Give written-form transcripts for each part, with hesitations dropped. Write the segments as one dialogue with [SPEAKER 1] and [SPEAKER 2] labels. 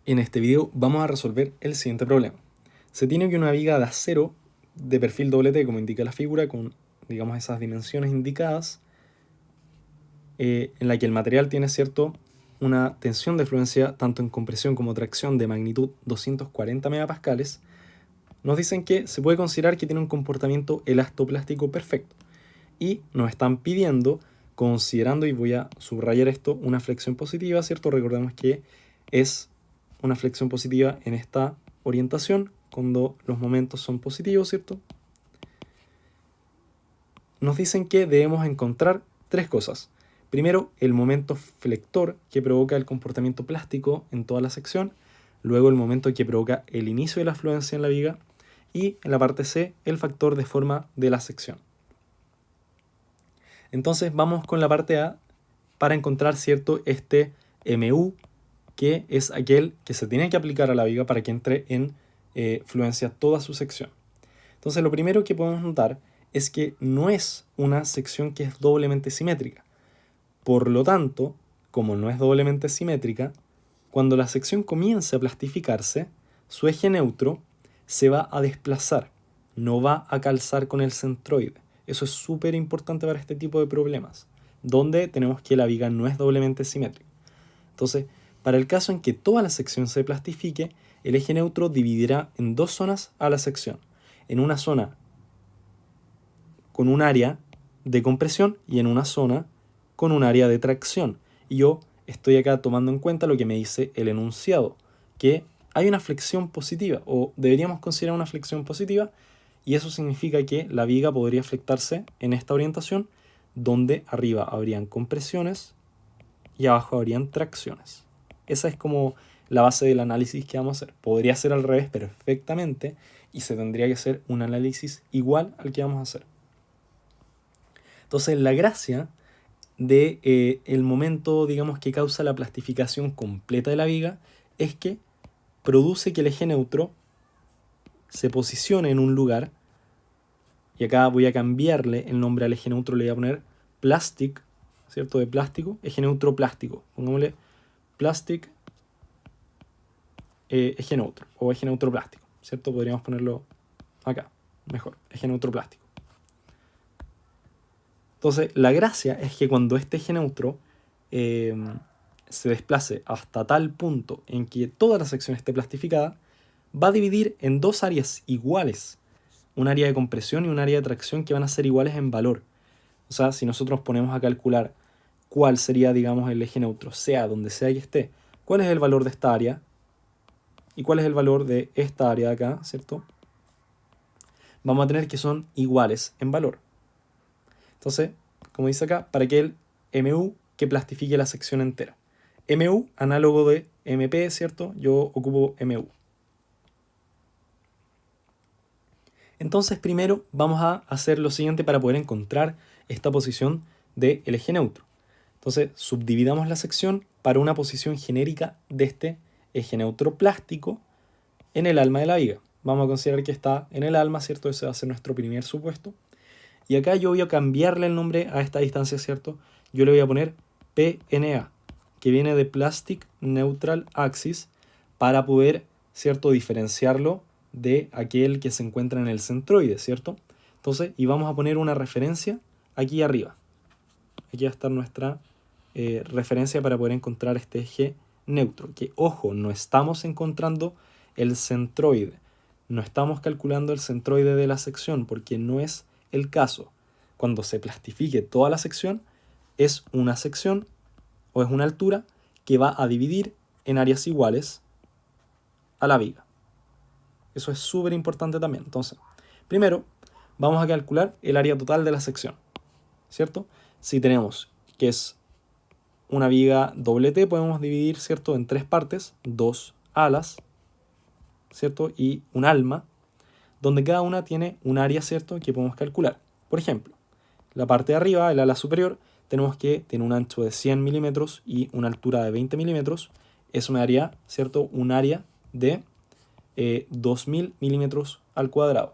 [SPEAKER 1] En este video vamos a resolver el siguiente problema. Se tiene que una viga de acero de perfil doble T, como indica la figura, con digamos esas dimensiones indicadas, en la que el material tiene una tensión de fluencia tanto en compresión como tracción de magnitud 240 megapascales. Nos dicen que se puede considerar que tiene un comportamiento elastoplástico perfecto y nos están pidiendo, considerando, y voy a subrayar esto, una flexión positiva, ¿cierto? Recordemos que es una flexión positiva en esta orientación cuando los momentos son positivos, ¿cierto? Nos dicen que debemos encontrar tres cosas. Primero, el momento flector que provoca el comportamiento plástico en toda la sección. Luego, el momento que provoca el inicio de la fluencia en la viga. Y en la parte C, el factor de forma de la sección. Entonces vamos con la parte A para encontrar, ¿cierto?, este MU, que es aquel que se tiene que aplicar a la viga para que entre en fluencia toda su sección. Entonces lo primero que podemos notar es que no es una sección que es doblemente simétrica. Por lo tanto, como no es doblemente simétrica, cuando la sección comience a plastificarse, su eje neutro se va a desplazar, no va a calzar con el centroide. Eso es súper importante para este tipo de problemas, donde tenemos que la viga no es doblemente simétrica. Entonces, para el caso en que toda la sección se plastifique, el eje neutro dividirá en dos zonas a la sección. En una zona con un área de compresión y en una zona con un área de tracción. Y yo estoy acá tomando en cuenta lo que me dice el enunciado, que hay una flexión positiva, o deberíamos considerar una flexión positiva, y eso significa que la viga podría flectarse en esta orientación, donde arriba habrían compresiones y abajo habrían tracciones. Esa es como la base del análisis que vamos a hacer. Podría ser al revés perfectamente y se tendría que hacer un análisis igual al que vamos a hacer. Entonces, la gracia de el momento, digamos, que causa la plastificación completa de la viga es que produce que el eje neutro se posicione en un lugar, y acá voy a cambiarle el nombre al eje neutro, le voy a poner plastic, ¿cierto? De plástico, eje neutro plástico. Pongámosle plastic eje neutro o eje neutro plástico, ¿cierto? Podríamos ponerlo acá, mejor, eje neutro plástico. Entonces, la gracia es que cuando este eje neutro se desplace hasta tal punto en que toda la sección esté plastificada, va a dividir en dos áreas iguales, un área de compresión y un área de tracción que van a ser iguales en valor. O sea, si nosotros ponemos a calcular cuál sería, digamos, el eje neutro, sea donde sea que esté, cuál es el valor de esta área y cuál es el valor de esta área de acá, ¿cierto? Vamos a tener que son iguales en valor. Entonces, como dice acá, para que el MU que plastifique la sección entera. MU, análogo de MP, ¿cierto? Yo ocupo MU. Entonces, primero vamos a hacer lo siguiente para poder encontrar esta posición del eje neutro. Entonces, subdividamos la sección para una posición genérica de este eje neutro plástico en el alma de la viga. Vamos a considerar que está en el alma, ¿cierto? Ese va a ser nuestro primer supuesto. Y acá yo voy a cambiarle el nombre a esta distancia, ¿cierto? Yo le voy a poner PNA, que viene de Plastic Neutral Axis, para poder, ¿cierto?, diferenciarlo de aquel que se encuentra en el centroide, ¿cierto? Entonces, y vamos a poner una referencia aquí arriba. Aquí va a estar nuestra referencia para poder encontrar este eje neutro. Que, ojo, no estamos encontrando el centroide. No estamos calculando el centroide de la sección porque no es el caso. Cuando se plastifique toda la sección, es una sección o es una altura que va a dividir en áreas iguales a la viga. Eso es súper importante también. Entonces, primero vamos a calcular el área total de la sección, ¿cierto? Si tenemos que es una viga doble T, podemos dividir, ¿cierto?, en tres partes, dos alas, ¿cierto?, y un alma, donde cada una tiene un área, ¿cierto?, que podemos calcular. Por ejemplo, la parte de arriba, el ala superior, tenemos que tener un ancho de 100 milímetros y una altura de 20 milímetros. Eso me daría, ¿cierto?, un área de 2000 milímetros al cuadrado,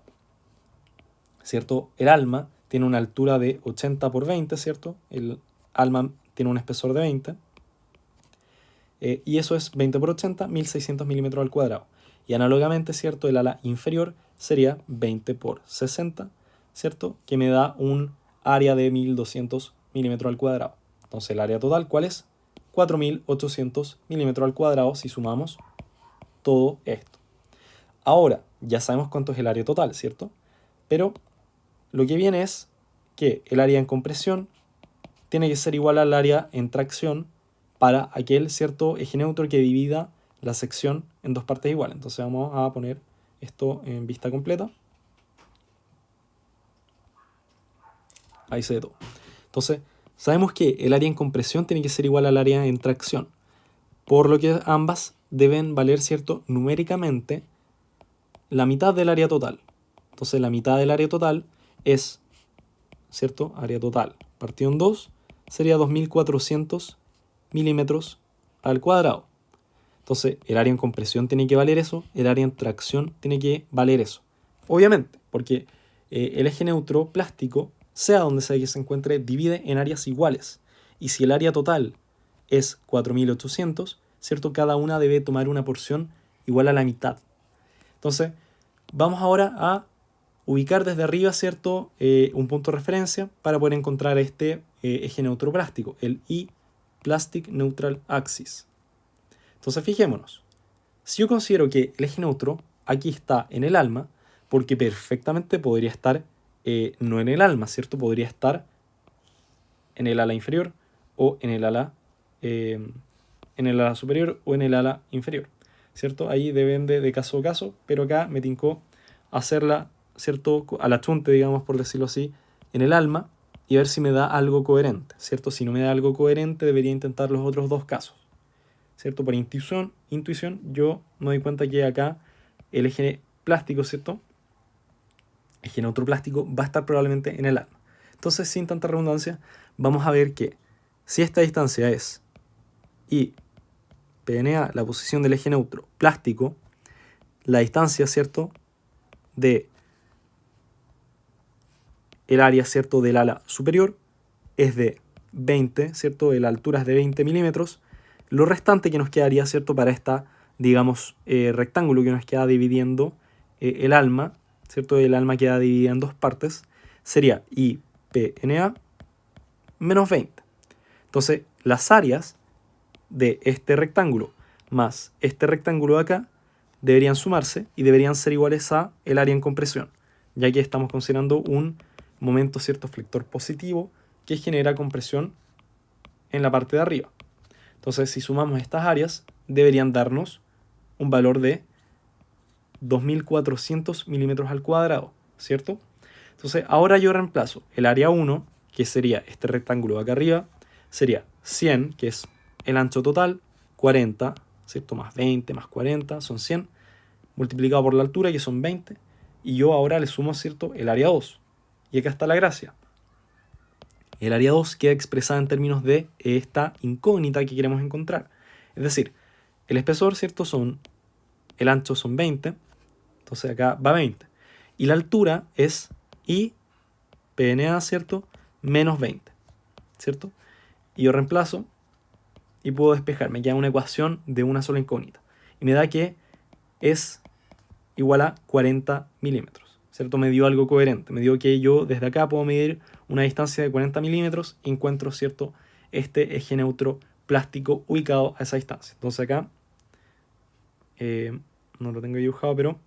[SPEAKER 1] ¿cierto? El alma tiene una altura de 80 por 20, ¿cierto? El alma tiene un espesor de 20. y eso es 20 por 80, 1600 milímetros al cuadrado. Y análogamente, ¿cierto? El ala inferior sería 20 por 60, ¿cierto? Que me da un área de 1200 milímetros al cuadrado. Entonces el área total, ¿cuál es? 4800 milímetros al cuadrado si sumamos todo esto. Ahora, ya sabemos cuánto es el área total, ¿cierto? Pero lo que viene es que el área en compresión tiene que ser igual al área en tracción para aquel cierto eje neutro que divida la sección en dos partes iguales. Entonces vamos a poner esto en vista completa. Ahí se ve todo. Entonces, sabemos que el área en compresión tiene que ser igual al área en tracción, por lo que ambas deben valer, ¿cierto?, numéricamente la mitad del área total. Entonces, la mitad del área total es, ¿cierto?, área total partido en 2 sería 2400 milímetros al cuadrado. Entonces, el área en compresión tiene que valer eso, el área en tracción tiene que valer eso. Obviamente, porque el eje neutro plástico, sea donde sea que se encuentre, divide en áreas iguales. Y si el área total es 4800, ¿cierto? Cada una debe tomar una porción igual a la mitad. Entonces, vamos ahora a ubicar desde arriba, ¿cierto? Un punto de referencia para poder encontrar este eje neutro plástico, el E-Plastic Neutral Axis. Entonces, fijémonos. Si yo considero que el eje neutro aquí está en el alma, porque perfectamente podría estar no en el alma, ¿cierto? Podría estar en el ala inferior o en el ala superior o en el ala inferior, ¿cierto? Ahí depende de caso a caso, pero acá me tincó hacerla, ¿cierto?, a la chunte, digamos, por decirlo así, en el alma y ver si me da algo coherente, ¿cierto? Si no me da algo coherente, debería intentar los otros dos casos, ¿cierto? Por intuición, yo me doy cuenta que acá el eje plástico, ¿cierto?, eje neutro plástico va a estar probablemente en el alma. Entonces, sin tanta redundancia, vamos a ver que si esta distancia es y PNA, la posición del eje neutro plástico, la distancia, ¿cierto?, de el área, ¿cierto?, del ala superior es de 20, ¿cierto? La altura es de 20 milímetros. Lo restante que nos quedaría, ¿cierto?, para esta, digamos, rectángulo que nos queda dividiendo el alma, ¿cierto? El alma queda dividida en dos partes, sería IPNA menos 20. Entonces, las áreas de este rectángulo más este rectángulo de acá deberían sumarse y deberían ser iguales a el área en compresión, ya que estamos considerando un momento, ¿cierto?, flector positivo que genera compresión en la parte de arriba. Entonces, si sumamos estas áreas, deberían darnos un valor de 2400 milímetros al cuadrado, ¿cierto? Entonces, ahora yo reemplazo el área 1, que sería este rectángulo de acá arriba, sería 100, que es el ancho total, 40, ¿cierto? Más 20, más 40, son 100, multiplicado por la altura, que son 20, y yo ahora le sumo, ¿cierto?, el área 2. Y acá está la gracia. El área 2 queda expresada en términos de esta incógnita que queremos encontrar. Es decir, el espesor, ¿cierto?, el ancho son 20, entonces acá va 20. Y la altura es I PNA, ¿cierto?, menos 20, ¿cierto? Y yo reemplazo y puedo despejar. Me queda una ecuación de una sola incógnita. Y me da que es igual a 40 milímetros, ¿cierto? Me dio algo coherente. Me dio que yo desde acá puedo medir una distancia de 40 milímetros y encuentro, ¿cierto?, este eje neutro plástico ubicado a esa distancia. Entonces acá, no lo tengo dibujado, pero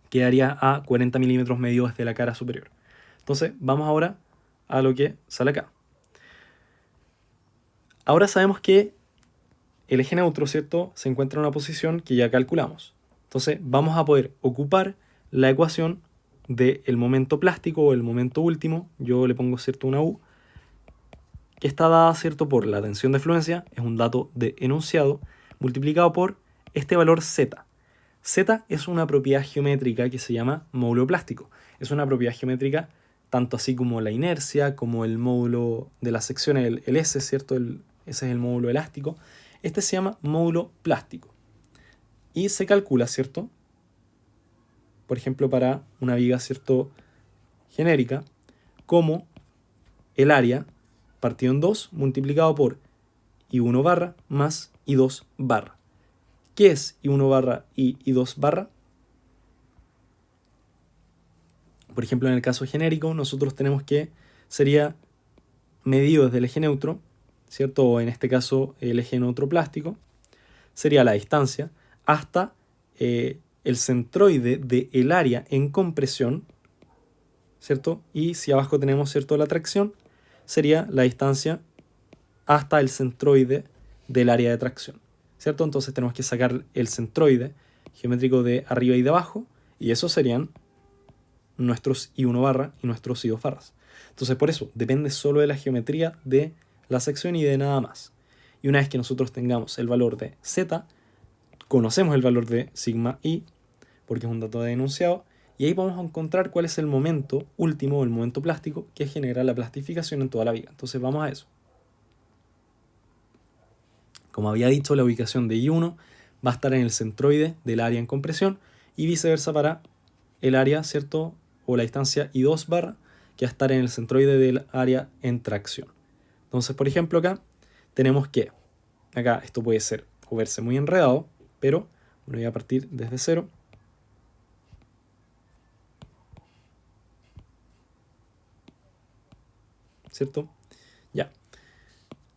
[SPEAKER 1] quedaría a 40 milímetros medio desde la cara superior. Entonces vamos ahora a lo que sale acá. Ahora sabemos que el eje neutro, ¿cierto?, se encuentra en una posición que ya calculamos. Entonces vamos a poder ocupar la ecuación del momento plástico o el momento último, yo le pongo, ¿cierto?, una U, que está dada, ¿cierto?, por la tensión de fluencia, es un dato de enunciado, multiplicado por este valor Z. Z es una propiedad geométrica que se llama módulo plástico. Es una propiedad geométrica tanto así como la inercia, como el módulo de la sección, el S, ¿cierto? Ese es el módulo elástico. Este se llama módulo plástico. Y se calcula, ¿cierto?, por ejemplo, para una viga, ¿cierto?, genérica, como el área partido en 2 multiplicado por I1 barra más I2 barra. ¿Qué es I1 barra y I2 barra? Por ejemplo, en el caso genérico, nosotros tenemos que sería medido desde el eje neutro, ¿cierto? O en este caso, el eje neutro plástico, sería la distancia hasta el centroide del área en compresión, ¿cierto? Y si abajo tenemos, ¿cierto?, la tracción, sería la distancia hasta el centroide del área de tracción, ¿cierto? Entonces tenemos que sacar el centroide geométrico de arriba y de abajo, y esos serían nuestros I1 barra y nuestros I2 barras. Entonces por eso depende solo de la geometría de la sección y de nada más. Y una vez que nosotros tengamos el valor de Z, conocemos el valor de sigma I, porque es un dato de enunciado, y ahí podemos encontrar cuál es el momento último o el momento plástico que genera la plastificación en toda la viga. Entonces vamos a eso. Como había dicho, la ubicación de I1 va a estar en el centroide del área en compresión y viceversa para el área, ¿cierto?, o la distancia I2 barra, que va a estar en el centroide del área en tracción. Entonces, por ejemplo, acá tenemos que, acá esto puede ser o verse muy enredado, pero bueno, voy a partir desde cero. ¿Cierto? Ya.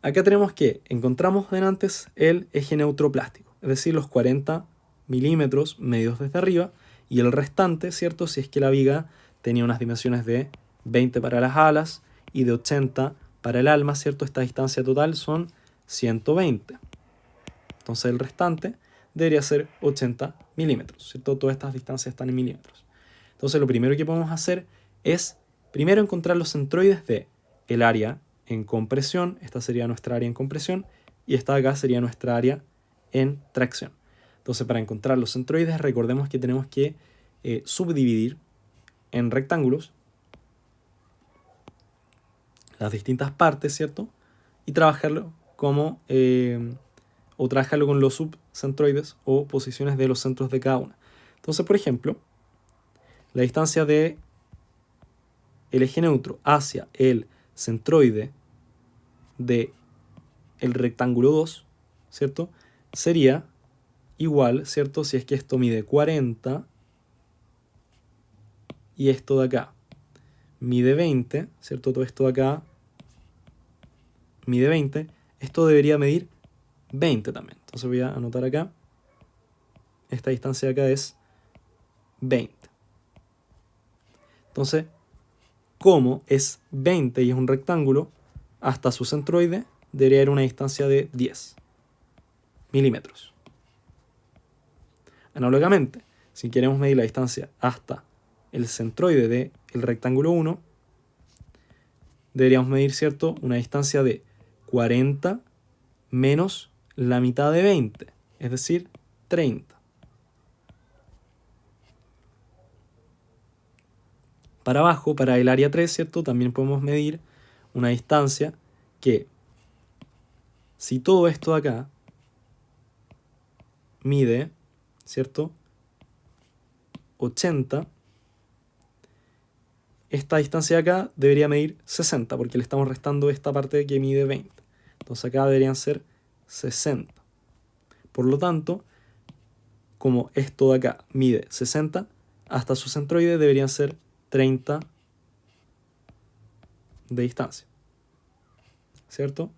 [SPEAKER 1] Acá tenemos que encontramos antes el eje neutro plástico, es decir, los 40 milímetros medidos desde arriba, y el restante, ¿cierto?, si es que la viga tenía unas dimensiones de 20 para las alas y de 80 para el alma, ¿cierto? Esta distancia total son 120. Entonces el restante debería ser 80 milímetros, ¿cierto? Todas estas distancias están en milímetros. Entonces lo primero que podemos hacer es primero encontrar los centroides de el área en compresión. Esta sería nuestra área en compresión y esta de acá sería nuestra área en tracción. Entonces, para encontrar los centroides, recordemos que tenemos que subdividir en rectángulos las distintas partes, ¿cierto? Y trabajarlo como o trabajarlo con los subcentroides o posiciones de los centros de cada una. Entonces, por ejemplo, la distancia de el eje neutro hacia el centroide de el rectángulo 2, ¿cierto?, sería igual, ¿cierto?, si es que esto mide 40 y esto de acá mide 20, ¿cierto? Todo esto de acá mide 20, esto debería medir 20 también. Entonces voy a anotar acá, esta distancia de acá es 20. Entonces, como es 20 y es un rectángulo, hasta su centroide debería haber una distancia de 10 milímetros. Análogamente, si queremos medir la distancia hasta el centroide del rectángulo 1, deberíamos medir, ¿cierto?, una distancia de 40 menos la mitad de 20, es decir, 30. Para abajo, para el área 3, ¿cierto?, también podemos medir una distancia que, si todo esto de acá mide, ¿cierto?, 80, esta distancia de acá debería medir 60, porque le estamos restando esta parte que mide 20. Entonces acá deberían ser 60. Por lo tanto, como esto de acá mide 60, hasta su centroide deberían ser 30 de distancia, ¿cierto?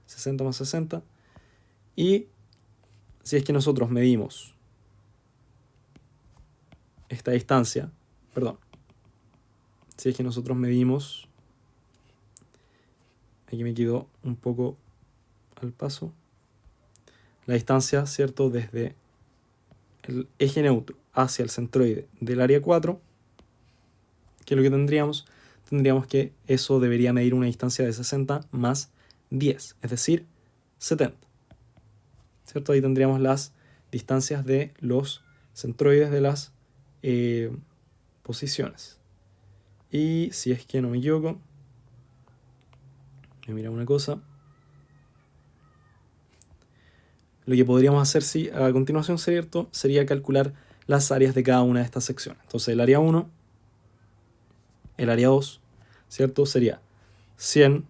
[SPEAKER 1] 60 más 60. Y si es que nosotros medimos esta distancia, si es que nosotros medimos, aquí me quedó un poco al paso, la distancia, ¿cierto?, desde el eje neutro hacia el centroide del área 4, que es lo que tendríamos que eso debería medir una distancia de 60 más 10, es decir, 70. ¿Cierto? Ahí tendríamos las distancias de los centroides de las posiciones. Y si es que no me equivoco, voy a mirar una cosa. Lo que podríamos hacer a continuación, ¿cierto?, sería calcular las áreas de cada una de estas secciones. Entonces el área 1, el área 2, ¿cierto?, sería 100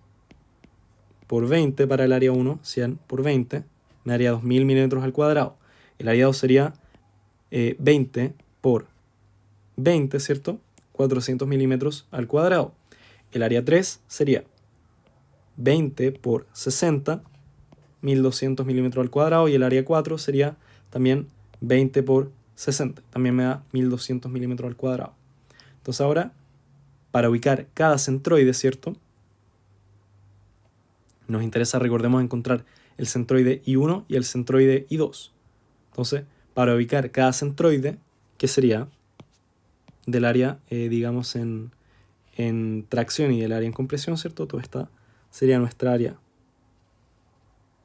[SPEAKER 1] por 20 para el área 1, 100 por 20, me daría 2000 milímetros al cuadrado. El área 2 sería 20 por 20, ¿cierto? 400 milímetros al cuadrado. El área 3 sería 20 por 60, 1200 milímetros al cuadrado. Y el área 4 sería también 20 por 60. También me da 1200 milímetros al cuadrado. Entonces ahora, para ubicar cada centroide, ¿cierto? Nos interesa, recordemos, encontrar el centroide I1 y el centroide I2. Entonces, para ubicar cada centroide, que sería del área, digamos, en tracción y del área en compresión, ¿cierto? Toda esta sería nuestra área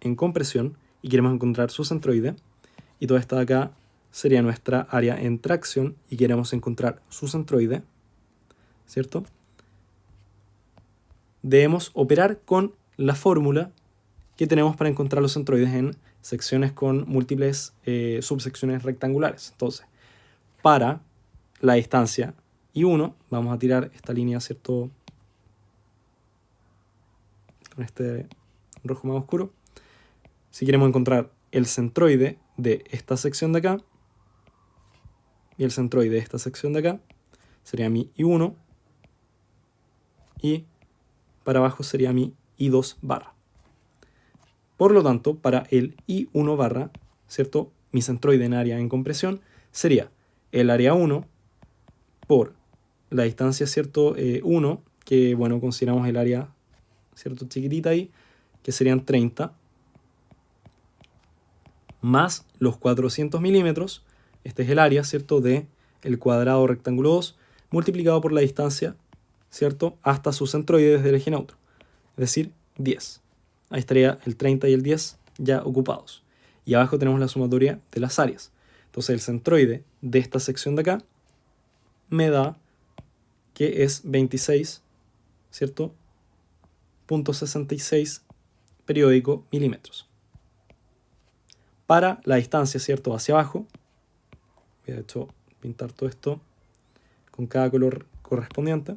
[SPEAKER 1] en compresión y queremos encontrar su centroide. Y toda esta de acá sería nuestra área en tracción y queremos encontrar su centroide, ¿cierto? Debemos operar con la fórmula que tenemos para encontrar los centroides en secciones con múltiples subsecciones rectangulares. Entonces, para la distancia I1, vamos a tirar esta línea, ¿cierto? Con este rojo más oscuro. Si queremos encontrar el centroide de esta sección de acá y el centroide de esta sección de acá, sería mi I1 y para abajo sería mi I2 barra. Por lo tanto, para el I1 barra, ¿cierto? Mi centroide en área en compresión sería el área 1 por la distancia, ¿cierto? 1, que, bueno, consideramos el área, ¿cierto? Chiquitita ahí, que serían 30, más los 400 milímetros, este es el área, ¿cierto? De el cuadrado rectángulo 2, multiplicado por la distancia, ¿cierto? Hasta su centroide desde el eje neutro, es decir, 10. Ahí estaría el 30 y el 10 ya ocupados. Y abajo tenemos la sumatoria de las áreas. Entonces el centroide de esta sección de acá me da que es 26, ¿cierto? .66 periódico milímetros. Para la distancia, ¿cierto? Hacia abajo, voy a de hecho pintar todo esto con cada color correspondiente.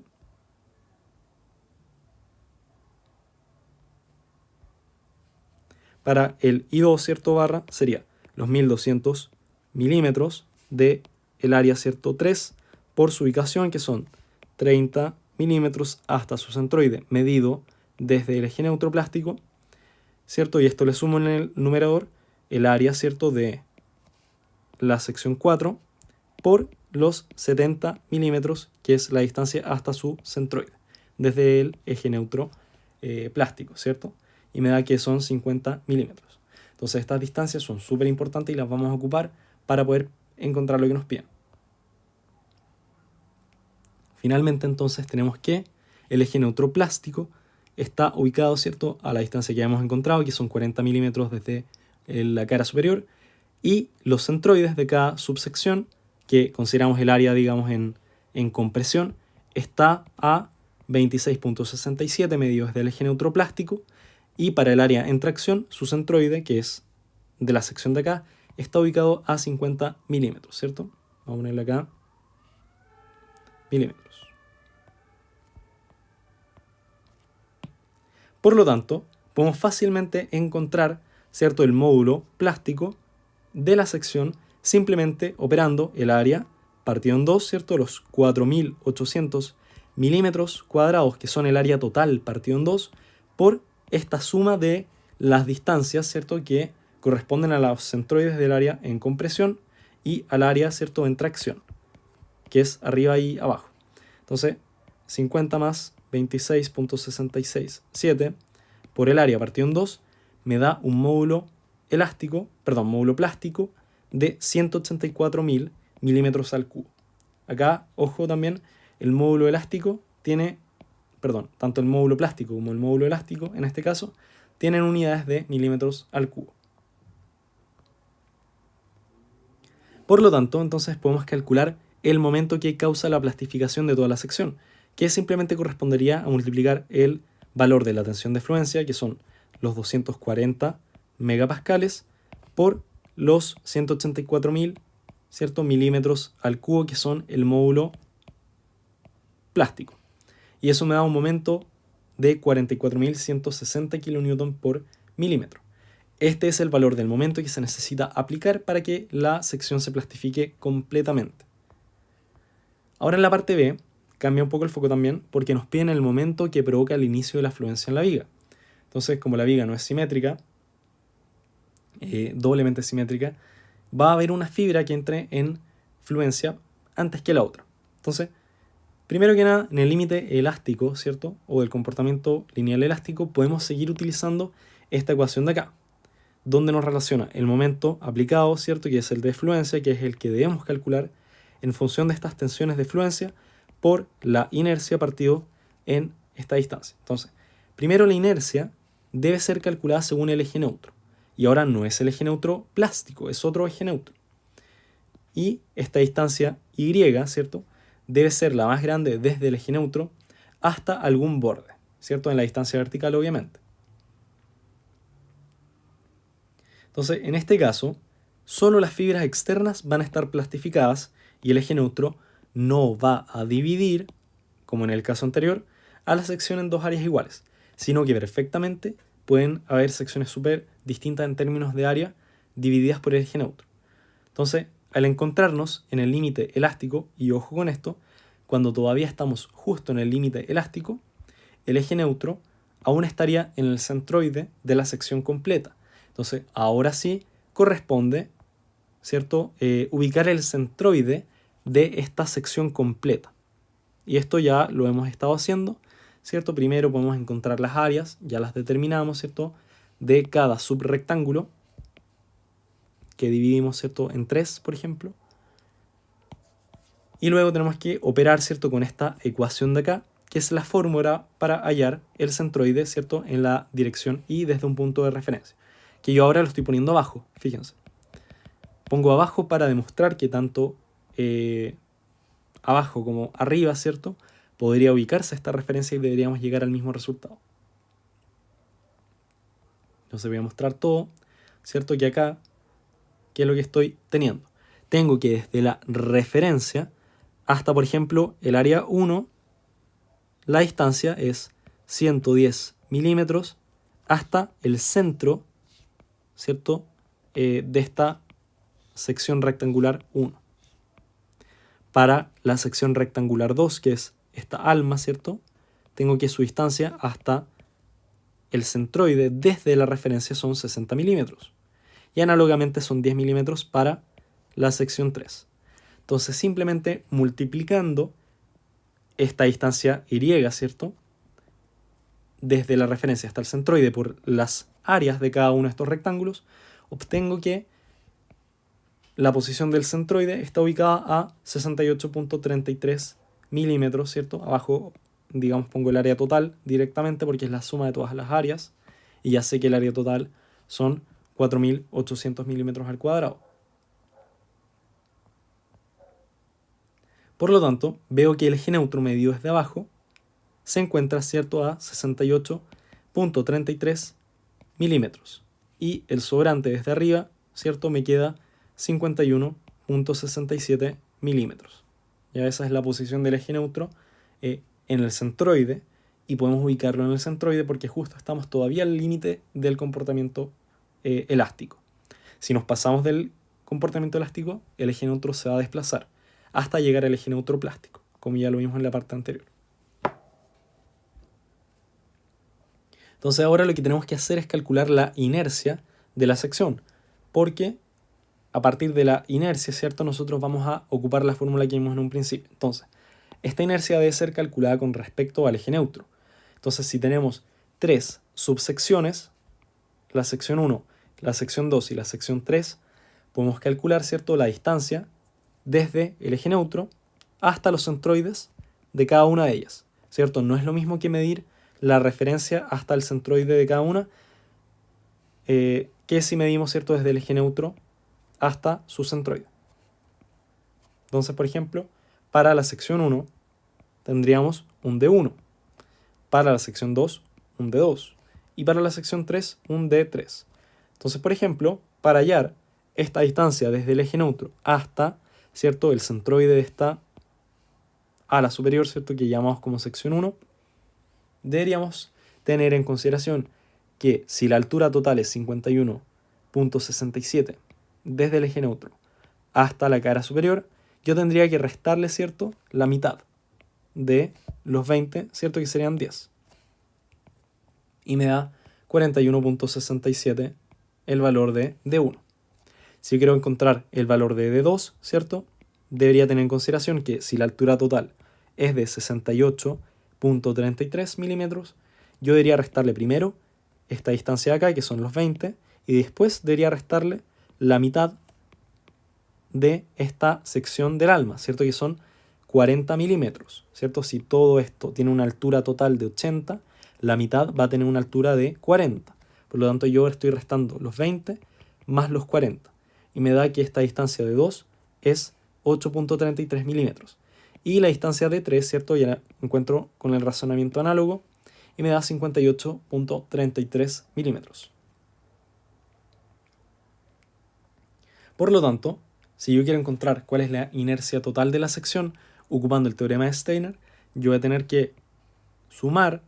[SPEAKER 1] Para el I2, ¿cierto? Barra sería los 1200 milímetros de el área, ¿cierto? 3 por su ubicación, que son 30 milímetros hasta su centroide medido desde el eje neutro plástico, ¿cierto? Y esto le sumo en el numerador el área, ¿cierto? De la sección 4 por los 70 milímetros, que es la distancia hasta su centroide desde el eje neutro plástico, ¿cierto? Y me da que son 50 milímetros. Entonces estas distancias son súper importantes y las vamos a ocupar para poder encontrar lo que nos piden. Finalmente entonces tenemos que el eje neutro plástico está ubicado, ¿cierto?, a la distancia que hemos encontrado, que son 40 milímetros desde la cara superior, y los centroides de cada subsección, que consideramos el área, digamos, en compresión, está a 26.67 medidos del eje neutro plástico, y para el área en tracción, su centroide, que es de la sección de acá, está ubicado a 50 milímetros, ¿cierto? Vamos a ponerle acá milímetros. Por lo tanto, podemos fácilmente encontrar, ¿cierto?, el módulo plástico de la sección simplemente operando el área partido en 2, ¿cierto?, los 4800 milímetros cuadrados, que son el área total partido en 2, por esta suma de las distancias, ¿cierto?, que corresponden a los centroides del área en compresión y al área, ¿cierto?, en tracción, que es arriba y abajo. Entonces, 50 más 26.667 por el área partido en 2 me da un módulo plástico de 184.000 milímetros al cubo. Acá, ojo también, el módulo elástico tiene, tanto el módulo plástico como el módulo elástico, en este caso, tienen unidades de milímetros al cubo. Por lo tanto, entonces podemos calcular el momento que causa la plastificación de toda la sección, que simplemente correspondería a multiplicar el valor de la tensión de fluencia, que son los 240 megapascales, por los 184.000, ¿cierto?, milímetros al cubo, que son el módulo plástico. Y eso me da un momento de 44.160 kN por milímetro. Este es el valor del momento que se necesita aplicar para que la sección se plastifique completamente. Ahora en la parte B, cambia un poco el foco también porque nos piden el momento que provoca el inicio de la fluencia en la viga. Entonces, como la viga no es simétrica, doblemente simétrica, va a haber una fibra que entre en fluencia antes que la otra. Entonces, primero que nada, en el límite elástico, ¿cierto? O del comportamiento lineal elástico, podemos seguir utilizando esta ecuación de acá, donde nos relaciona el momento aplicado, ¿cierto? Que es el de fluencia, que es el que debemos calcular en función de estas tensiones de fluencia por la inercia partido en esta distancia. Entonces, primero la inercia debe ser calculada según el eje neutro. Y ahora no es el eje neutro plástico, es otro eje neutro. Y esta distancia Y, ¿cierto? Debe ser la más grande desde el eje neutro hasta algún borde, ¿cierto? En la distancia vertical, obviamente. Entonces, en este caso, solo las fibras externas van a estar plastificadas y el eje neutro no va a dividir, como en el caso anterior, a la sección en dos áreas iguales, sino que perfectamente pueden haber secciones súper distintas en términos de área divididas por el eje neutro. Entonces, al encontrarnos en el límite elástico, y ojo con esto, cuando todavía estamos justo en el límite elástico, el eje neutro aún estaría en el centroide de la sección completa. Entonces, ahora sí corresponde, ¿cierto?, ubicar el centroide de esta sección completa. Y esto ya lo hemos estado haciendo, ¿cierto? Primero podemos encontrar las áreas, ya las determinamos, ¿cierto?, de cada subrectángulo, que dividimos, ¿cierto?, en 3, por ejemplo. Y luego tenemos que operar, ¿cierto?, con esta ecuación de acá, que es la fórmula para hallar el centroide, ¿cierto?, en la dirección Y desde un punto de referencia, que yo ahora lo estoy poniendo abajo, fíjense. Pongo abajo para demostrar que tanto abajo como arriba, ¿cierto?, podría ubicarse esta referencia y deberíamos llegar al mismo resultado. Entonces voy a mostrar todo, ¿cierto?, que acá, ¿qué es lo que estoy teniendo? Tengo que desde la referencia hasta, por ejemplo, el área 1, la distancia es 110 milímetros hasta el centro, ¿cierto?, de esta sección rectangular 1. Para la sección rectangular 2, que es esta alma, ¿cierto?, tengo que su distancia hasta el centroide desde la referencia son 60 milímetros. Y análogamente son 10 milímetros para la sección 3. Entonces simplemente multiplicando esta distancia Y, ¿cierto?, desde la referencia hasta el centroide por las áreas de cada uno de estos rectángulos, obtengo que la posición del centroide está ubicada a 68.33 milímetros, ¿cierto? Abajo, digamos, pongo el área total directamente porque es la suma de todas las áreas y ya sé que el área total son 4.800 milímetros al cuadrado. Por lo tanto, veo que el eje neutro medido desde abajo se encuentra, ¿cierto?, a 68.33 milímetros y el sobrante desde arriba, ¿cierto?, me queda 51.67 milímetros. Ya esa es la posición del eje neutro en el centroide y podemos ubicarlo en el centroide porque justo estamos todavía al límite del comportamiento elástico. Si nos pasamos del comportamiento elástico, el eje neutro se va a desplazar hasta llegar al eje neutro plástico, como ya lo vimos en la parte anterior. Entonces ahora lo que tenemos que hacer es calcular la inercia de la sección, porque a partir de la inercia, ¿cierto?, nosotros vamos a ocupar la fórmula que vimos en un principio. Entonces, esta inercia debe ser calculada con respecto al eje neutro. Entonces, si tenemos 3 subsecciones, la sección 1, la sección 2 y la sección 3, podemos calcular, ¿cierto?, la distancia desde el eje neutro hasta los centroides de cada una de ellas, ¿cierto? No es lo mismo que medir la referencia hasta el centroide de cada una, que si medimos, ¿cierto?, desde el eje neutro hasta su centroide. Entonces, por ejemplo, para la sección 1 tendríamos un D1, para la sección 2 un D2 y para la sección 3 un D3. Entonces, por ejemplo, para hallar esta distancia desde el eje neutro hasta, ¿cierto?, el centroide de esta ala superior, ¿cierto?, que llamamos como sección 1, deberíamos tener en consideración que si la altura total es 51.67 desde el eje neutro hasta la cara superior, yo tendría que restarle, ¿cierto?, la mitad de los 20, ¿cierto?, que serían 10. Y me da 41.67 el valor de D1. Si yo quiero encontrar el valor de D2, ¿cierto?, debería tener en consideración que si la altura total es de 68.33 milímetros, yo debería restarle primero esta distancia de acá, que son los 20, y después debería restarle la mitad de esta sección del alma, ¿cierto?, que son 40 milímetros, ¿cierto? Si todo esto tiene una altura total de 80, la mitad va a tener una altura de 40. Por lo tanto, yo estoy restando los 20 más los 40. Y me da que esta distancia de 2 es 8.33 milímetros. Y la distancia de 3, ¿cierto?, ya la encuentro con el razonamiento análogo y me da 58.33 milímetros. Por lo tanto, si yo quiero encontrar cuál es la inercia total de la sección, ocupando el teorema de Steiner, yo voy a tener que sumar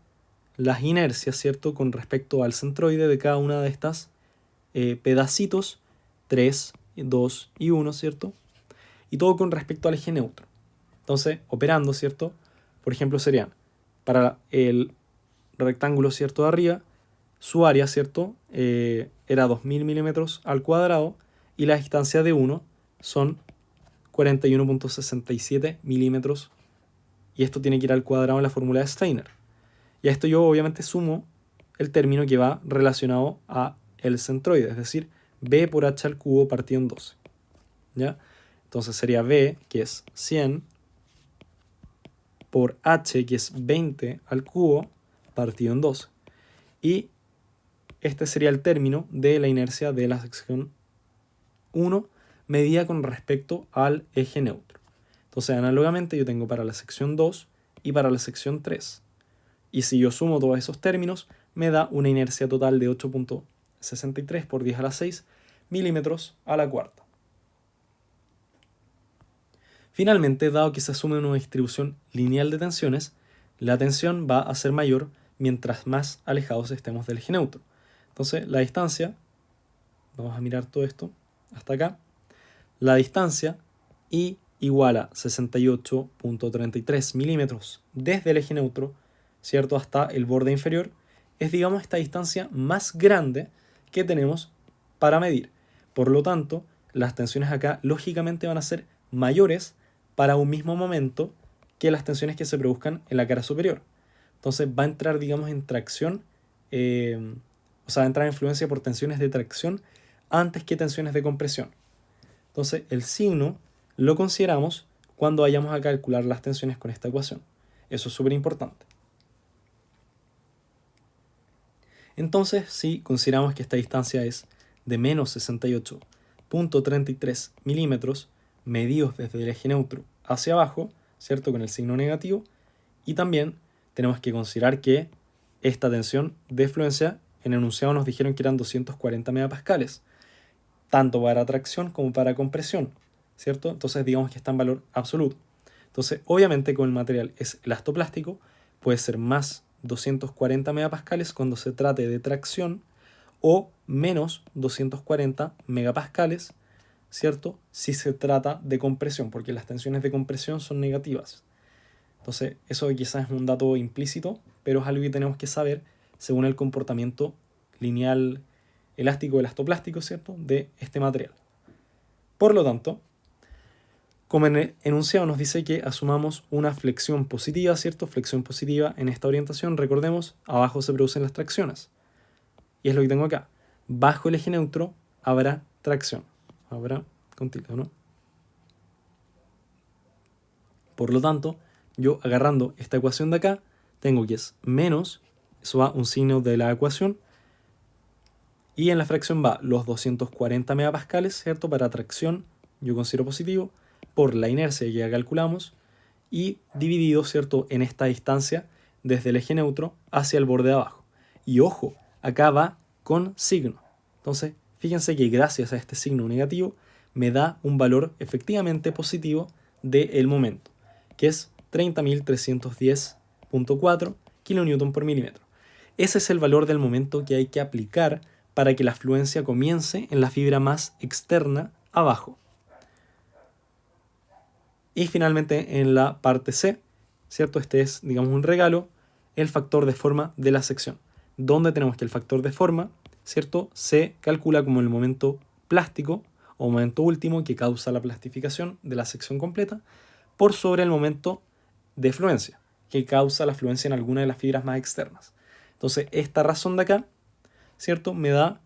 [SPEAKER 1] las inercias, ¿cierto?, con respecto al centroide de cada una de estas pedacitos, 3, 2 y 1, ¿cierto? Y todo con respecto al eje neutro. Entonces, operando, ¿cierto? Por ejemplo, serían para el rectángulo, ¿cierto?, de arriba, su área, ¿cierto?, era 2000 milímetros al cuadrado y la distancia de 1 son 41.67 milímetros, y esto tiene que ir al cuadrado en la fórmula de Steiner. Y a esto yo obviamente sumo el término que va relacionado a el centroide, es decir, b por h al cubo partido en 12. ¿Ya? Entonces sería b, que es 100, por h, que es 20 al cubo, partido en 12. Y este sería el término de la inercia de la sección 1 medida con respecto al eje neutro. Entonces, análogamente, yo tengo para la sección 2 y para la sección 3. Y si yo sumo todos esos términos, me da una inercia total de 8.63 por 10 a la 6 milímetros a la cuarta. Finalmente, dado que se asume una distribución lineal de tensiones, la tensión va a ser mayor mientras más alejados estemos del eje neutro. Entonces, la distancia, vamos a mirar todo esto hasta acá, la distancia I igual a 68.33 milímetros desde el eje neutro, ¿cierto?, hasta el borde inferior, es, digamos, esta distancia más grande que tenemos para medir. Por lo tanto, las tensiones acá lógicamente van a ser mayores para un mismo momento que las tensiones que se produzcan en la cara superior. Entonces va a entrar, digamos, en tracción, va a entrar en influencia por tensiones de tracción antes que tensiones de compresión. Entonces el signo lo consideramos cuando vayamos a calcular las tensiones con esta ecuación. Eso es súper importante. Entonces, si consideramos que esta distancia es de menos 68.33 milímetros medidos desde el eje neutro hacia abajo, ¿cierto?, con el signo negativo, y también tenemos que considerar que esta tensión de fluencia en el enunciado nos dijeron que eran 240 megapascales, tanto para tracción como para compresión, ¿cierto? Entonces digamos que está en valor absoluto. Entonces, obviamente, como el material es elastoplástico, puede ser más 240 megapascales cuando se trate de tracción o menos 240 megapascales, ¿cierto?, si se trata de compresión, porque las tensiones de compresión son negativas. Entonces, eso quizás es un dato implícito, pero es algo que tenemos que saber según el comportamiento lineal elástico elastoplástico, ¿cierto?, de este material. Por lo tanto, como en el enunciado nos dice que asumamos una flexión positiva, ¿cierto? Flexión positiva en esta orientación, recordemos, abajo se producen las tracciones. Y es lo que tengo acá. Bajo el eje neutro habrá tracción. Habrá con tilde, ¿no? Por lo tanto, yo agarrando esta ecuación de acá, tengo que es menos, eso va un signo de la ecuación, y en la fracción va los 240 megapascales, ¿cierto?, para tracción, yo considero positivo, por la inercia que ya calculamos, y dividido, ¿cierto?, en esta distancia desde el eje neutro hacia el borde de abajo. Y ojo, acá va con signo. Entonces, fíjense que gracias a este signo negativo me da un valor efectivamente positivo del momento, que es 30.310.4, kN por milímetro. Ese es el valor del momento que hay que aplicar para que la fluencia comience en la fibra más externa abajo. Y finalmente en la parte C, ¿cierto? Este es, digamos, un regalo, el factor de forma de la sección, donde tenemos que el factor de forma, ¿cierto? Se calcula como el momento plástico o momento último que causa la plastificación de la sección completa por sobre el momento de fluencia que causa la fluencia en alguna de las fibras más externas. Entonces, esta razón de acá, ¿cierto? Me da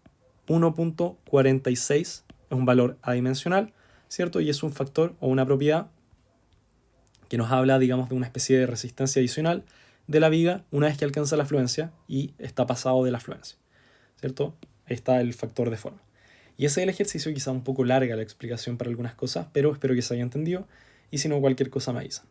[SPEAKER 1] 1.46, es un valor adimensional, ¿cierto? Y es un factor o una propiedad que nos habla, digamos, de una especie de resistencia adicional de la viga una vez que alcanza la fluencia y está pasado de la fluencia, ¿cierto? Ahí está el factor de forma. Y ese es el ejercicio, quizá un poco larga la explicación para algunas cosas, pero espero que se haya entendido y si no, cualquier cosa me avisan.